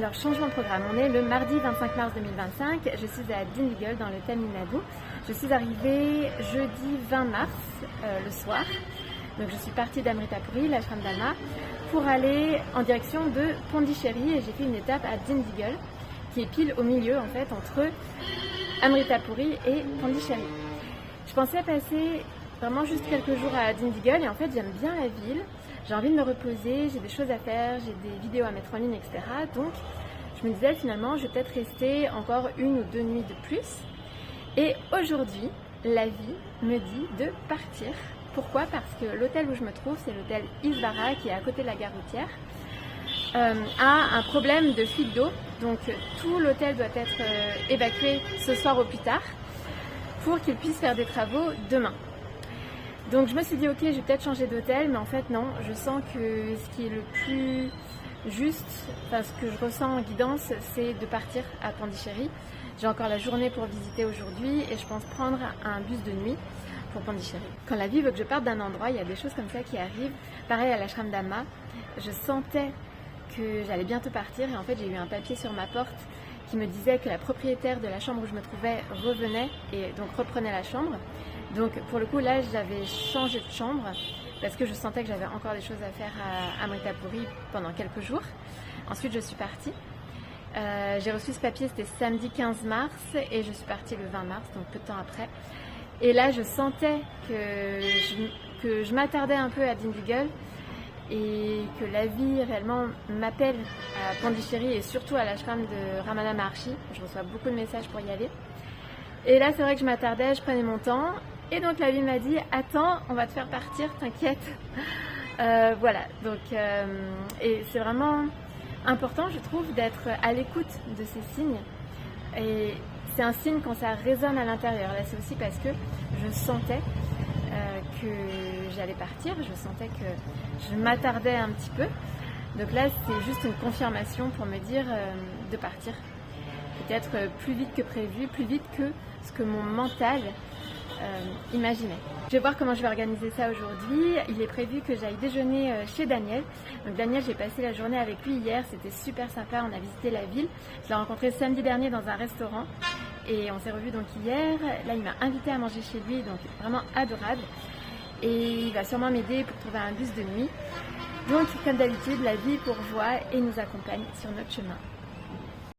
Alors, changement de programme. On est le mardi 25 mars 2025. Je suis à Dindigul dans le Tamil Nadu. Je suis arrivée jeudi 20 mars le soir. Donc, je suis partie d'Amritapuri, l'ashram d'Alma, pour aller en direction de Pondichéry et j'ai fait une étape à Dindigul qui est pile au milieu en fait entre Amritapuri et Pondichéry. Je pensais passer vraiment juste quelques jours à Dindigul et en fait j'aime bien la ville. J'ai envie de me reposer, j'ai des choses à faire, j'ai des vidéos à mettre en ligne, etc. Donc je me disais finalement je vais peut-être rester encore 1 ou 2 nuits de plus. Et aujourd'hui, la vie me dit de partir. Pourquoi? Parce que l'hôtel où je me trouve, c'est l'hôtel Isvara qui est à côté de la gare routière, a un problème de fuite d'eau. Donc tout l'hôtel doit être évacué ce soir au plus tard pour qu'il puisse faire des travaux demain. Donc je me suis dit ok, je vais peut-être changer d'hôtel, mais en fait non, je sens que ce qui est le plus juste, enfin ce que je ressens en guidance, c'est de partir à Pondichéry. J'ai encore la journée pour visiter aujourd'hui et je pense prendre un bus de nuit pour Pondichéry. Quand la vie veut que je parte d'un endroit, il y a des choses comme ça qui arrivent. Pareil à l'ashram d'Alma, je sentais que j'allais bientôt partir et en fait j'ai eu un papier sur ma porte qui me disait que la propriétaire de la chambre où je me trouvais revenait et donc reprenait la chambre. Donc pour le coup là j'avais changé de chambre parce que je sentais que j'avais encore des choses à faire à Amritapuri pendant quelques jours. Ensuite je suis partie. J'ai reçu ce papier, c'était samedi 15 mars et je suis partie le 20 mars, donc peu de temps après. Et là je sentais que je m'attardais un peu à Dindigul et que la vie réellement m'appelle à Pondichéry et surtout à l'ashram de Ramana Maharshi. Je reçois beaucoup de messages pour y aller. Et là c'est vrai que je m'attardais, je prenais mon temps. Et donc la vie m'a dit attends, on va te faire partir, t'inquiète. Voilà, donc et c'est vraiment important je trouve d'être à l'écoute de ces signes. Et c'est un signe quand ça résonne à l'intérieur. Là c'est aussi parce que je sentais que j'allais partir, je sentais que je m'attardais un petit peu. Donc là c'est juste une confirmation pour me dire de partir. Peut-être plus vite que prévu, plus vite que ce que mon mental imaginait. Je vais voir comment je vais organiser ça aujourd'hui. Il est prévu que j'aille déjeuner chez Daniel. Donc Daniel, j'ai passé la journée avec lui hier, c'était super sympa, on a visité la ville. Je l'ai rencontré samedi dernier dans un restaurant et on s'est revus donc hier. Là il m'a invité à manger chez lui, donc vraiment adorable. Et il va sûrement m'aider pour trouver un bus de nuit. Donc comme d'habitude, la vie pourvoit et nous accompagne sur notre chemin.